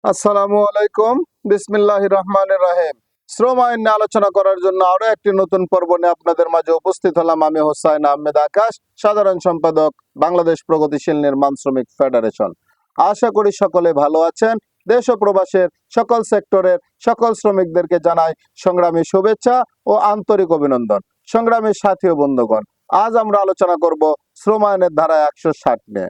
আসসালামু আলাইকুম। বিসমিল্লাহির রহমানির রহিম। শ্রম আইন নিয়ে আলোচনা করার জন্য আরো একটি নতুন পর্ব নিয়ে আপনাদের মাঝে উপস্থিত হলাম। আমি হোসাইন আহমেদ আকাশ, সাধারণ সম্পাদক, বাংলাদেশ প্রগতিশীল নির্মাণ শ্রমিক ফেডারেশন। আশা করি সকলে ভালো আছেন। দেশ ও প্রবাসের সকল সেক্টরের সকল শ্রমিকদেরকে জানাই সংগ্রামী শুভেচ্ছা ও আন্তরিক অভিনন্দন। সংগ্রামী সাথী ও বন্ধুগণ, আজ আমরা আলোচনা করব শ্রম আইনের ধারা 160 নিয়ে।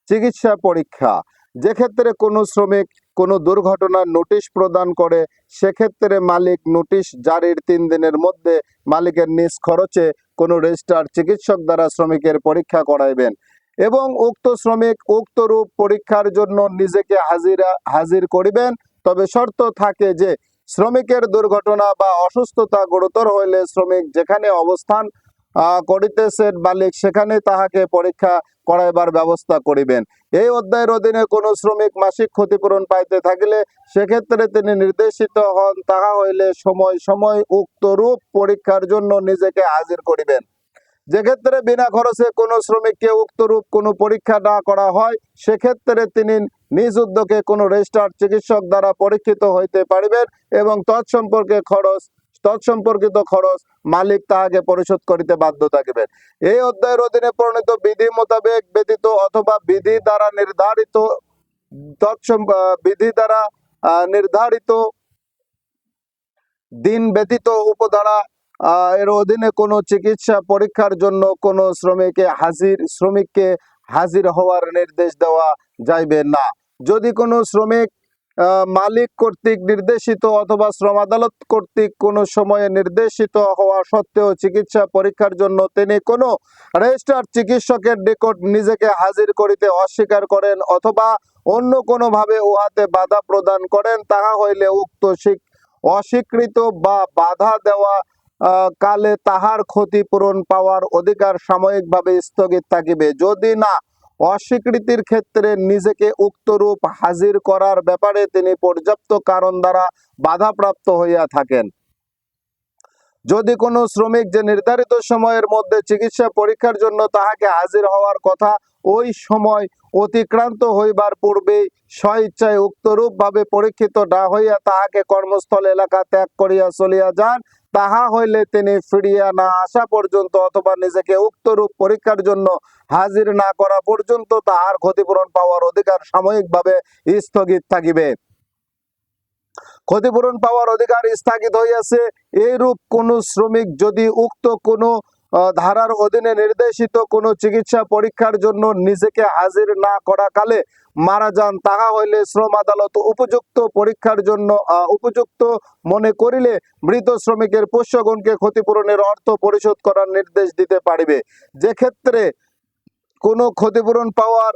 চিকিৎসা পরীক্ষা। যে ক্ষেত্রে কোনো শ্রমিক কোনো দুর্ঘটনার নোটিশ প্রদান করে, সেক্ষেত্রে মালিক নোটিশ জারির 3 দিনের মধ্যে মালিকের নিজ খরচে কোনো রেজিস্টার চিকিৎসক দ্বারা শ্রমিকের পরীক্ষা করাইবেন এবং উক্ত শ্রমিক উক্ত রূপ পরীক্ষার জন্য নিজেকে হাজির করিবেন। তবে শর্ত থাকে যে শ্রমিকের দুর্ঘটনা বা অসুস্থতা গুরুতর হইলে শ্রমিক যেখানে অবস্থান করিতেছেন মালিক সেখানে তাহাকে পরীক্ষা করাইবার ব্যবস্থা করিবেন। এই অধ্যায়ের অধীনে কোনো শ্রমিক মাসিক ক্ষতিপূরণ পাইতে থাকিলে সেক্ষেত্রে তিনি নির্দেশিত হন, তাহা হইলে সময় সময় উক্ত রূপ পরীক্ষার জন্য নিজেকে হাজির করিবেন। যে ক্ষেত্রে বিনা খরচে কোনো শ্রমিককে উক্ত রূপ কোনো পরীক্ষা না করা হয়, সেক্ষেত্রে তিনি নিজ উদ্যোগে কোনো রেজিস্টার্ড চিকিৎসক দ্বারা পরীক্ষিত হইতে পারিবেন এবং তৎসম্পর্কিত খরচ মালিক তাহাকে পরিশোধ করিতে বাধ্য থাকিবেন। এই অধ্যায়ের অধীনে প্রণীত বিধি মোতাবেক ব্যতীত অথবা বিধি দ্বারা নির্ধারিত দিন ব্যতীত উপধারা এর অধীনে কোনো চিকিৎসা পরীক্ষার জন্য কোনো শ্রমিককে হাজির হওয়ার নির্দেশ দেওয়া যাইবে না। যদি কোনো শ্রমিক মালিক কর্তৃক নির্দেশিত অথবা শ্রম আদালত কর্তৃক কোনো সময়ে নির্দেশিত হওয়া সত্ত্বেও চিকিৎসা পরীক্ষার জন্য তিনি কোনো রেজিস্টার্ড চিকিৎসকের নিকট নিজেকে হাজির করিতে অস্বীকার করেন অথবা অন্য কোনোভাবে উহাতে বাধা প্রদান করেন, তাহা হইলে উক্ত অস্বীকৃত বা বাধা দেওয়া কালে তাহার ক্ষতিপূরণ পাওয়ার অধিকার সাময়িকভাবে স্থগিত থাকিবে। যদি না অস্বীকৃতির ক্ষেত্রে নিজেকে উক্তরূপ হাজির করার ব্যাপারে তিনি পর্যাপ্ত কারণ দ্বারা বাধাপ্রাপ্ত হইয়া থাকেন। যদি কোনো শ্রমিক যে নির্ধারিত সময়ের মধ্যে চিকিৎসা পরীক্ষার জন্য তাহাকে হাজির হওয়ার কথা ওই সময় অতিক্রান্ত হইবার পূর্বে স্বইচ্ছায় উক্তরূপ ভাবে পরীক্ষিত না হইয়া তাহাকে কর্মস্থল এলাকা ত্যাগ করিয়া চলিয়া যান, তাহা হইলে তিনি ফিরিয়া না আসা পর্যন্ত অথবা নিজেকে উক্তরূপ পরীক্ষার জন্য হাজির না করা পর্যন্ত তাহার ক্ষতিপূরণ পাওয়ার অধিকার সাময়িকভাবে স্থগিত থাকিবে। ক্ষতিপূরণ পাওয়ার অধিকার স্থগিত হইয়াছে এইরূপ কোন শ্রমিক যদি উক্ত কোনো ধারার অধীনে নির্দেশিত কোনো চিকিৎসা পরীক্ষার জন্য নিজেকে হাজির না করা কালে মারা যান, তাহা হইলে শ্রম আদালত উপযুক্ত পরীক্ষার জন্য উপযুক্ত মনে করিলে মৃত শ্রমিকের পোষ্যগণকে ক্ষতিপূরণের অর্থ পরিশোধ করার নির্দেশ দিতে পারিবে। যে ক্ষেত্রে কোনো ক্ষতিপূরণ পাওয়ার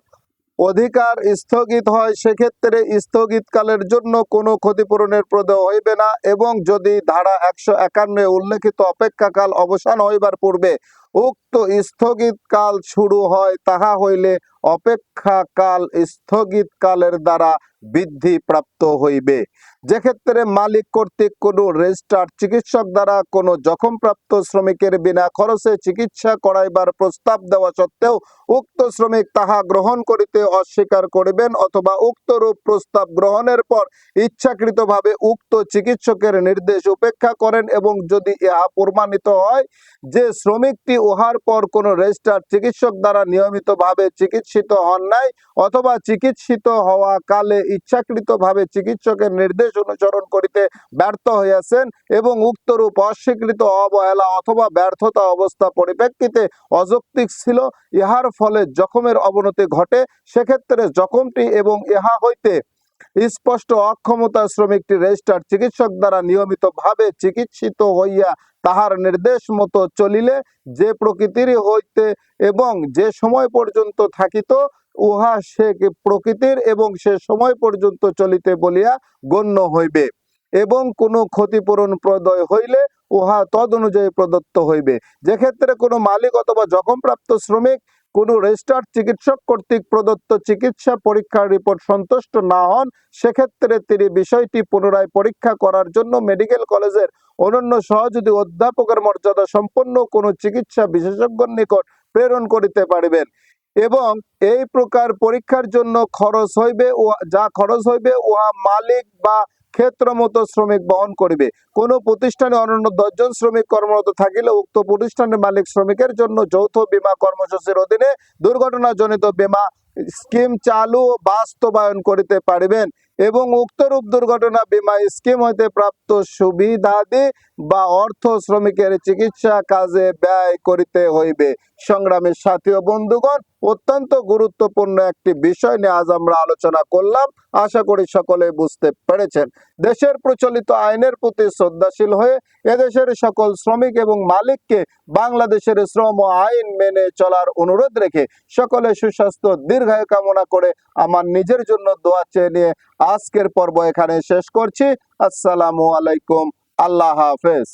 অধিকার স্থগিত হয়, সেক্ষেত্রে স্থগিতকালের জন্য কোনো ক্ষতিপূরণের প্রদেয় হইবে না এবং যদি ধারা 151 উল্লেখিত অপেক্ষাকাল অবসান হইবার পূর্বে উক্ত স্থগিতকাল শুরু হয়, তাহা হইলে অপেক্ষাকাল স্থগিতকালের দ্বারা বৃদ্ধি প্রাপ্ত হইবে। যে ক্ষেত্রে মালিক কর্তৃক কোনো রেজিস্টার্ড চিকিৎসক দ্বারা কোনো জখমপ্রাপ্ত শ্রমিকের বিনা খরচে চিকিৎসা করাইবার প্রস্তাব দেওয়া সত্ত্বেও উক্ত শ্রমিক তাহা গ্রহণ করিতে অস্বীকার করিবেন অথবা উক্তরূপ প্রস্তাব গ্রহণের পর ইচ্ছাকৃতভাবে উক্ত চিকিৎসকের নির্দেশ উপেক্ষা করেন এবং যদি ইহা প্রমাণিত হয় যে শ্রমিকটি উহার পর কোনো রেজিস্টার্ড চিকিৎসক দ্বারা নিয়মিতভাবে চিকিৎসিত হন নাই অথবা চিকিৎসিত হওয়া কালে ইচ্ছাকৃতভাবে চিকিৎসকের নির্দেশ অনুসরণ করিতে ব্যর্থ হইয়াছেন এবং উক্তরূপ অস্বীকৃত অবহেলা অথবা ব্যর্থতা অবস্থা পরিপ্রেক্ষিতে অযৌক্তিক ছিল, ইহার ফলে জখমের অবনতি ঘটে, সেক্ষেত্রে জখমটি এবং ইহা হইতে স্পষ্ট অক্ষমতা শ্রমিকটি রেজিস্টার্ড চিকিৎসক দ্বারা নিয়মিতভাবে চিকিৎসিত হইয়া তাহার নির্দেশ মতো চলিলে যে প্রকৃতির হইতে এবং যে সময় পর্যন্ত থাকিত উহা সে প্রকৃতির এবং সে সময় পর্যন্ত চলিতে বলিয়া গণ্য হইবে এবং কোনো ক্ষতিপূরণ প্রদয় হইলে উহা তদ অনুযায়ী প্রদত্ত হইবে। যে ক্ষেত্রে কোনো মালিক অথবা জখমপ্রাপ্ত শ্রমিক কোনো রেজিস্টার্ড চিকিৎসক কর্তৃক প্রদত্ত চিকিৎসা পরীক্ষার রিপোর্ট সন্তুষ্ট না হন, সেক্ষেত্রে তিনি বিষয়টি পুনরায় পরীক্ষা করার জন্য মেডিকেল কলেজের অনন্য সহযোগী অধ্যাপকের মর্যাদা সম্পন্ন কোনো চিকিৎসা বিশেষজ্ঞর নিকট প্রেরণ করিতে পারিবেন। এবং এই প্রকার পরীক্ষার জন্য খরচ হইবে যা খরচ হইবে উহা মালিক বা ক্ষেত্র মতো শ্রমিক বহন করিবে। কোনো প্রতিষ্ঠানে অনন্য 10 জন শ্রমিক কর্মরত থাকিলে উক্ত প্রতিষ্ঠানের মালিক শ্রমিকের জন্য যৌথ বীমা কর্মসূচির অধীনে দুর্ঘটনাজনিত বীমা স্কিম চালু ও বাস্তবায়ন করিতে পারিবেন এবং উক্তরূপ দুর্ঘটনা বীমা স্কিম হইতে প্রাপ্ত সুবিধাদি বা অর্থ শ্রমিকের চিকিৎসা কাজে ব্যয় করিতে হইবে। সংগ্রামী সাথী ও বন্ধুগণ, অত্যন্ত গুরুত্বপূর্ণ একটি বিষয় নিয়ে আজ আমরা আলোচনা করলাম। আশা করি সকলে বুঝতে পেরেছেন। দেশের প্রচলিত আইনের প্রতি শ্রদ্ধাশীল হয়ে এদেশের সকল শ্রমিক এবং মালিককে বাংলাদেশের শ্রম আইন মেনে চলার অনুরোধ রেখে সকলে সুস্বাস্থ্য দীর্ঘায়ু কামনা করে আমার নিজের জন্য দোয়া চেয়ে নিয়ে আজকের পর্ব এখানে শেষ করছি। আসসালামু আলাইকুম। আল্লাহ হাফেজ।